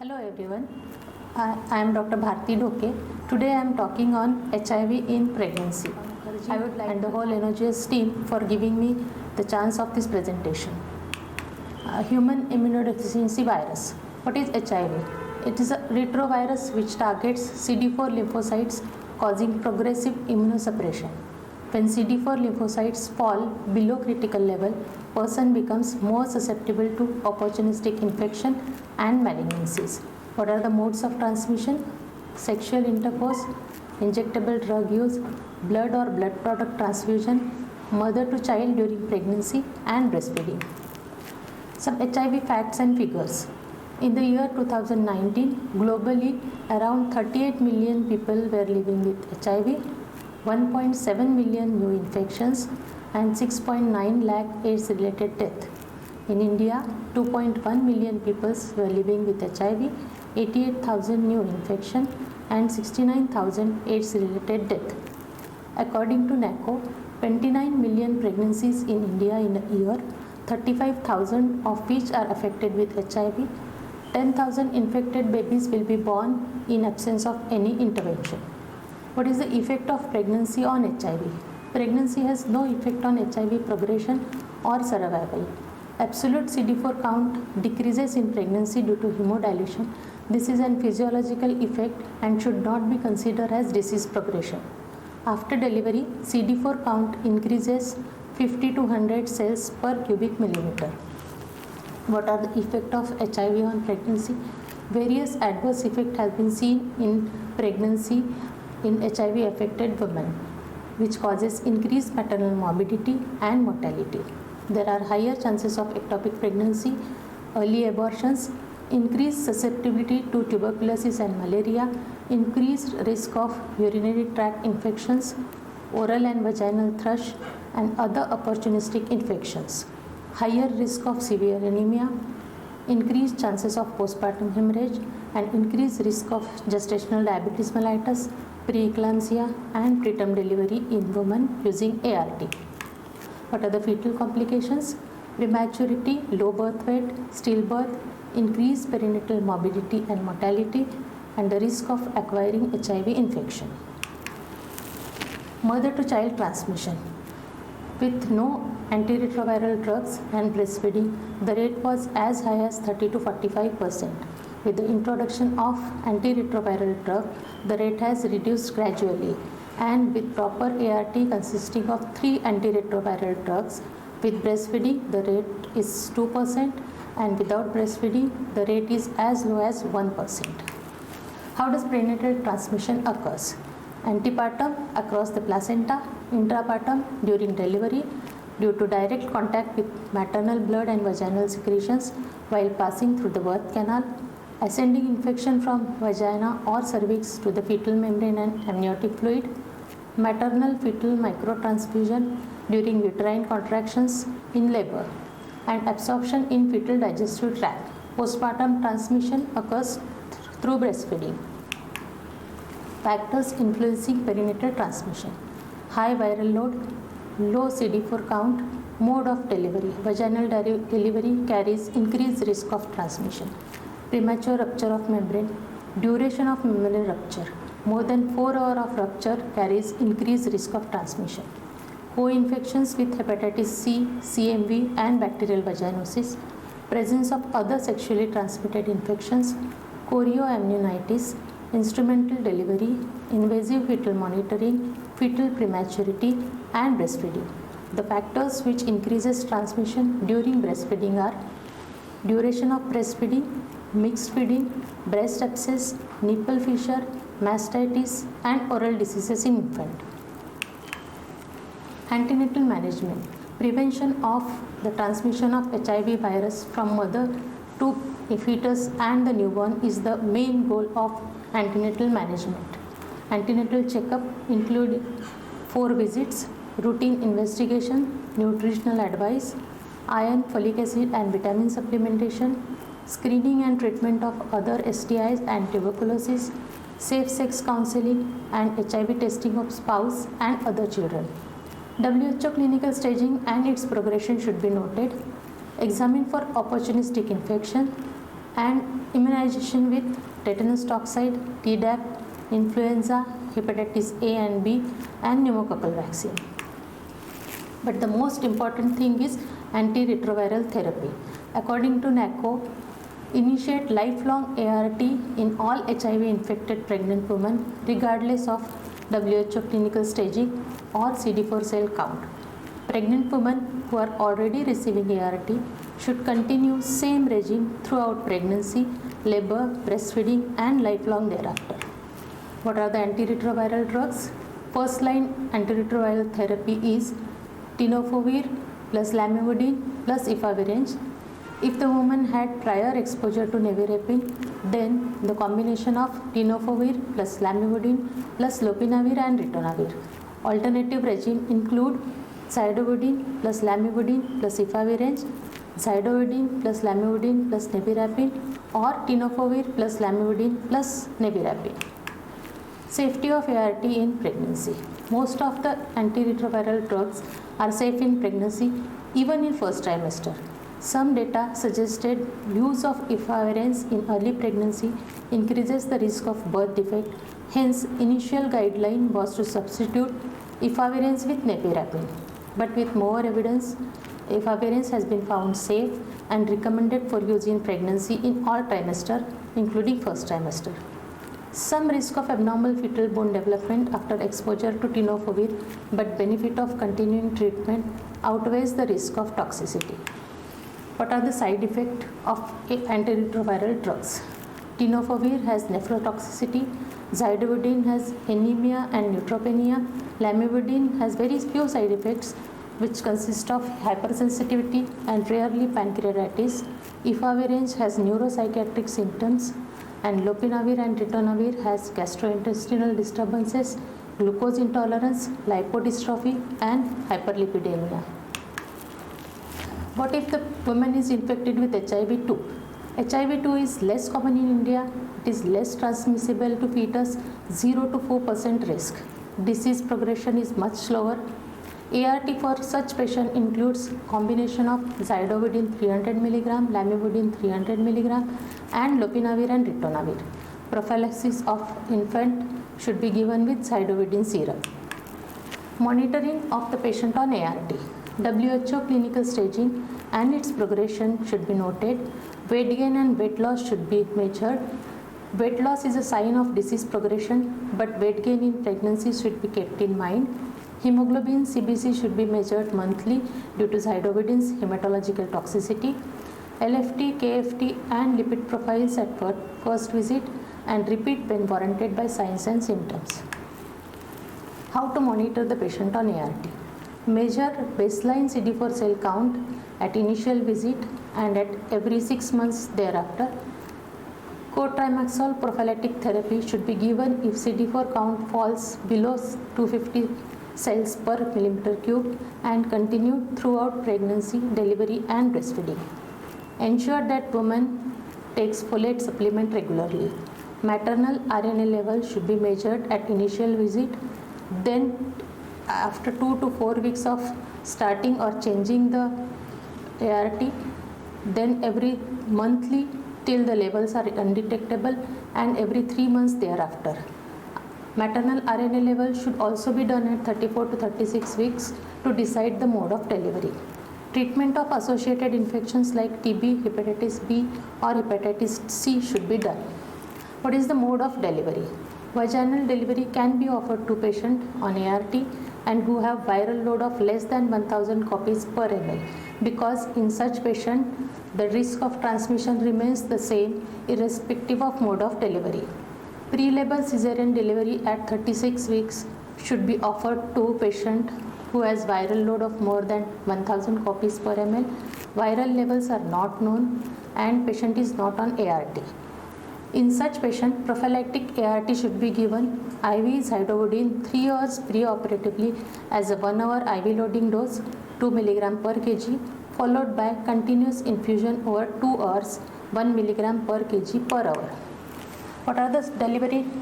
Hello everyone, I am Dr. Bharti Dhoke. Today I am talking on HIV in pregnancy. I would like and the whole NOGS team for giving me the chance of this presentation. Human immunodeficiency virus. What is HIV? It is a retrovirus which targets CD4 lymphocytes causing progressive immunosuppression. When CD4 lymphocytes fall below critical level, person becomes more susceptible to opportunistic infection and malignancies. What are the modes of transmission? Sexual intercourse, injectable drug use, blood or blood product transfusion, mother to child during pregnancy and breastfeeding. Some HIV facts and figures. In the year 2019, globally around 38 million people were living with HIV, 1.7 million new infections and 6.9 lakh AIDS-related deaths. In India, 2.1 million people were living with HIV, 88,000 new infections and 69,000 AIDS-related deaths. According to NACO, 29 million pregnancies in India in a year, 35,000 of which are affected with HIV. 10,000 infected babies will be born in absence of any intervention. What is the effect of pregnancy on HIV? Pregnancy has no effect on HIV progression or survival. Absolute CD4 count decreases in pregnancy due to hemodilution. This is a physiological effect and should not be considered as disease progression. After delivery, CD4 count increases 50 to 100 cells per cubic millimeter. What are the effects of HIV on pregnancy? Various adverse effects have been seen in pregnancy in HIV affected women, which causes increased maternal morbidity and mortality. There are higher chances of ectopic pregnancy, early abortions, increased susceptibility to tuberculosis and malaria, increased risk of urinary tract infections, oral and vaginal thrush, and other opportunistic infections. Higher risk of severe anemia, increased chances of postpartum hemorrhage, and increased risk of gestational diabetes mellitus, preeclampsia, and preterm delivery in women using ART. What are the fetal complications? Prematurity, low birth weight, stillbirth, increased perinatal morbidity and mortality, and the risk of acquiring HIV infection. Mother to child transmission. With no antiretroviral drugs and breastfeeding, the rate was as high as 30 to 45%. With the introduction of antiretroviral drug, the rate has reduced gradually, and with proper ART consisting of 3 antiretroviral drugs, with breastfeeding the rate is 2%, and without breastfeeding the rate is as low as 1%. How does prenatal transmission occurs? Antepartum across the placenta, intrapartum during delivery due to direct contact with maternal blood and vaginal secretions while passing through the birth canal, ascending infection from vagina or cervix to the fetal membrane and amniotic fluid, maternal fetal microtransfusion during uterine contractions in labor, and absorption in fetal digestive tract. Postpartum transmission occurs through breastfeeding. Factors influencing perinatal transmission: high viral load, low CD4 count, mode of delivery. Vaginal delivery carries increased risk of transmission. Premature rupture of membrane, duration of membrane rupture. More than 4 hours of rupture carries increased risk of transmission. Co-infections with hepatitis C, CMV, and bacterial vaginosis. Presence of other sexually transmitted infections, chorioamnionitis, instrumental delivery, invasive fetal monitoring, fetal prematurity, and breastfeeding. The factors which increases transmission during breastfeeding are duration of breastfeeding, mixed feeding, breast abscess, nipple fissure, mastitis, and oral diseases in infant. Antenatal management. Prevention of the transmission of HIV virus from mother to fetus and the newborn is the main goal of antenatal management. Antenatal checkup include 4 visits, routine investigation, nutritional advice, iron, folic acid and vitamin supplementation, screening and treatment of other STIs and tuberculosis, safe sex counseling, and HIV testing of spouse and other children. WHO clinical staging and its progression should be noted. Examine for opportunistic infection, and immunization with tetanus toxoid, Tdap, influenza, hepatitis A and B, and pneumococcal vaccine. But the most important thing is antiretroviral therapy. According to NACO, initiate lifelong ART in all HIV infected pregnant women regardless of WHO clinical staging or CD4 cell count. Pregnant women who are already receiving ART should continue same regime throughout pregnancy, labor, breastfeeding and lifelong thereafter. What are the antiretroviral drugs? First line antiretroviral therapy is tenofovir plus lamivudine plus efavirenz. If the woman had prior exposure to nevirapine, then the combination of tenofovir plus lamivudine plus lopinavir and ritonavir. Alternative regime include zidovudine plus lamivudine plus efavirenz, zidovudine plus lamivudine plus nevirapine, or tenofovir plus lamivudine plus nevirapine. Safety of ART in pregnancy. Most of the antiretroviral drugs are safe in pregnancy even in first trimester. Some data suggested use of efavirenz in early pregnancy increases the risk of birth defect. Hence, initial guideline was to substitute efavirenz with nevirapine. But with more evidence, efavirenz has been found safe and recommended for use in pregnancy in all trimester, including first trimester. Some risk of abnormal fetal bone development after exposure to tenofovir, but benefit of continuing treatment outweighs the risk of toxicity. What are the side effects of antiretroviral drugs? Tenofovir has nephrotoxicity, zidovudine has anemia and neutropenia, lamivudine has very few side effects which consist of hypersensitivity and rarely pancreatitis. Efavirenz has neuropsychiatric symptoms, and lopinavir and ritonavir has gastrointestinal disturbances, glucose intolerance, lipodystrophy and hyperlipidemia. What if the woman is infected with HIV-2? HIV-2 is less common in India, it is less transmissible to fetus, 0 to 4% risk. Disease progression is much slower. ART for such patient includes combination of zidovudine 300 mg, lamivudine 300 mg and lopinavir and ritonavir. Prophylaxis of infant should be given with zidovudine serum. Monitoring of the patient on ART. WHO clinical staging and its progression should be noted. Weight gain and weight loss should be measured. Weight loss is a sign of disease progression, but weight gain in pregnancy should be kept in mind. Hemoglobin CBC should be measured monthly due to zidovudine's hematological toxicity. LFT, KFT and lipid profiles at first visit and repeat when warranted by signs and symptoms. How to monitor the patient on ART? Measure baseline CD4 cell count at initial visit and at every 6 months thereafter. Cotrimoxazole prophylactic therapy should be given if CD4 count falls below 250 cells per millimeter cube and continue throughout pregnancy, delivery and breastfeeding. Ensure that woman takes folate supplement regularly. Maternal RNA level should be measured at initial visit, then after 2 to 4 weeks of starting or changing the ART, then every monthly till the levels are undetectable and every 3 months thereafter. Maternal RNA level should also be done at 34 to 36 weeks to decide the mode of delivery. Treatment of associated infections like TB, hepatitis B or hepatitis C should be done. What is the mode of delivery? Vaginal delivery can be offered to patients on ART and who have viral load of less than 1000 copies per ml, because in such patient the risk of transmission remains the same irrespective of mode of delivery. Pre-labor cesarean delivery at 36 weeks should be offered to patient who has viral load of more than 1000 copies per ml. Viral levels are not known and patient is not on ART. In such patient, prophylactic ART should be given IV zidovudine 3 hours pre-operatively as a 1 hour IV loading dose 2 mg per kg, followed by continuous infusion over 2 hours 1 mg per kg per hour. What are the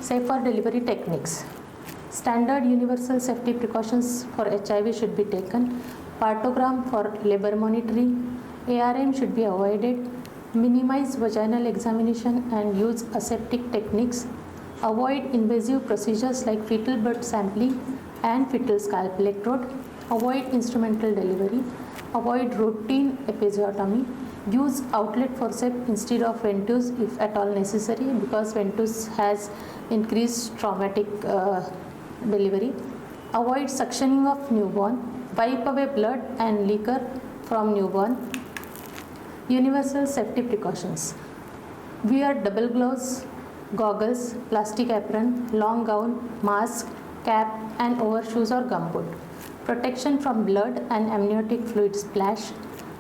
safer delivery techniques? Standard universal safety precautions for HIV should be taken. Partogram for labor monitoring. ARM should be avoided. Minimize vaginal examination and use aseptic techniques. Avoid invasive procedures like fetal blood sampling and fetal scalp electrode. Avoid instrumental delivery. Avoid routine episiotomy. Use outlet forceps instead of ventouse if at all necessary, because ventouse has increased traumatic delivery. Avoid suctioning of newborn. Wipe away blood and liquor from newborn. Universal safety precautions. Wear double gloves, goggles, plastic apron, long gown, mask, cap and overshoes or gumboot. Protection from blood and amniotic fluid splash.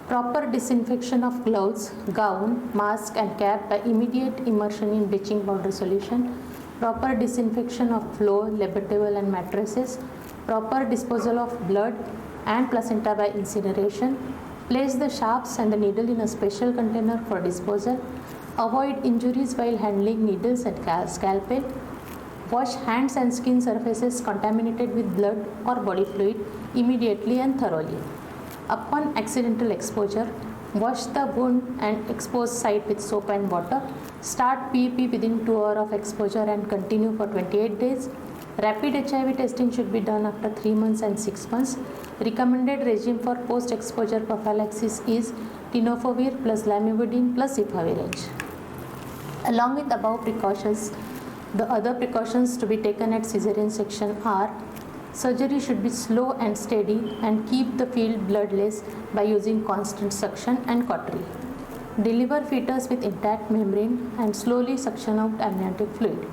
Proper disinfection of gloves, gown, mask and cap by immediate immersion in bleaching powder solution. Proper disinfection of floor, labor table and mattresses. Proper disposal of blood and placenta by incineration. Place the shafts and the needle in a special container for disposal. Avoid injuries while handling needles and scalpel. Wash hands and skin surfaces contaminated with blood or body fluid immediately and thoroughly. Upon accidental exposure, wash the wound and exposed site with soap and water. Start PEP within 2 hours of exposure and continue for 28 days. Rapid HIV testing should be done after 3 months and 6 months. Recommended regime for post-exposure prophylaxis is tenofovir plus lamivudine plus efavirenz. Along with above precautions, the other precautions to be taken at cesarean section are: surgery should be slow and steady and keep the field bloodless by using constant suction and cautery. Deliver fetus with intact membrane and slowly suction out amniotic fluid.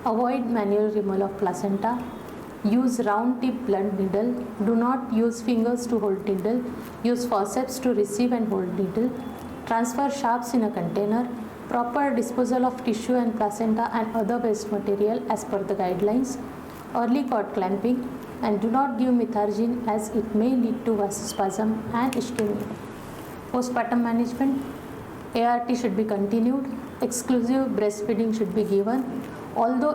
Avoid manual removal of placenta. Use round tip blunt needle. Do not use fingers to hold needle. Use forceps to receive and hold needle. Transfer shafts in a container. Proper disposal of tissue and placenta and other waste material as per the guidelines. Early cord clamping, and do not give methargine as it may lead to vasospasm and ischemia. Postpartum management. ART should be continued. Exclusive breastfeeding should be given. Although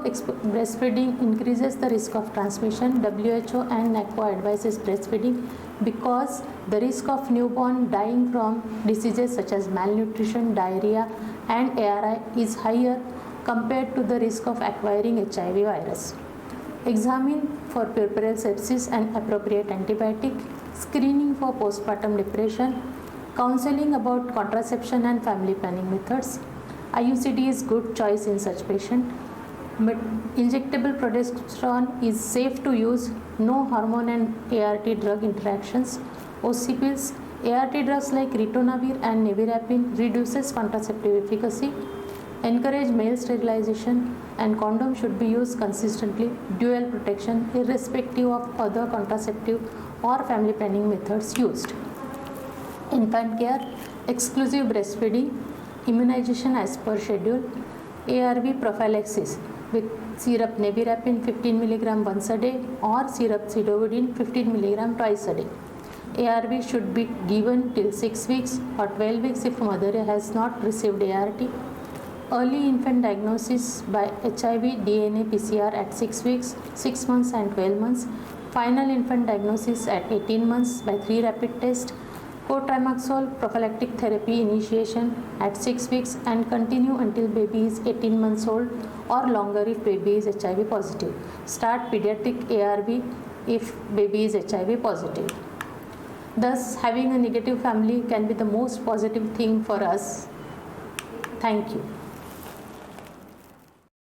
breastfeeding increases the risk of transmission, WHO and NACO advises breastfeeding because the risk of newborn dying from diseases such as malnutrition, diarrhea and ARI is higher compared to the risk of acquiring HIV virus. Examine for puerperal sepsis and appropriate antibiotic. Screening for postpartum depression. Counseling about contraception and family planning methods. IUCD is good choice in such patient. Injectable progesterone is safe to use. No hormone and ART drug interactions. OC pills. ART drugs like ritonavir and nevirapine reduces contraceptive efficacy. Encourage male sterilization, and condom should be used consistently. Dual protection irrespective of other contraceptive or family planning methods used. Infant care, exclusive breastfeeding, immunization as per schedule, ARV prophylaxis with syrup nevirapine 15 mg once a day or syrup zidovudine 15 mg twice a day. ARV should be given till 6 weeks or 12 weeks if mother has not received ART. Early infant diagnosis by HIV DNA PCR at 6 weeks, 6 months and 12 months. Final infant diagnosis at 18 months by 3 rapid tests. Cotrimoxazole prophylactic therapy initiation at 6 weeks and continue until baby is 18 months old or longer if baby is HIV positive. Start pediatric ARV if baby is HIV positive. Thus, having a negative family can be the most positive thing for us. Thank you.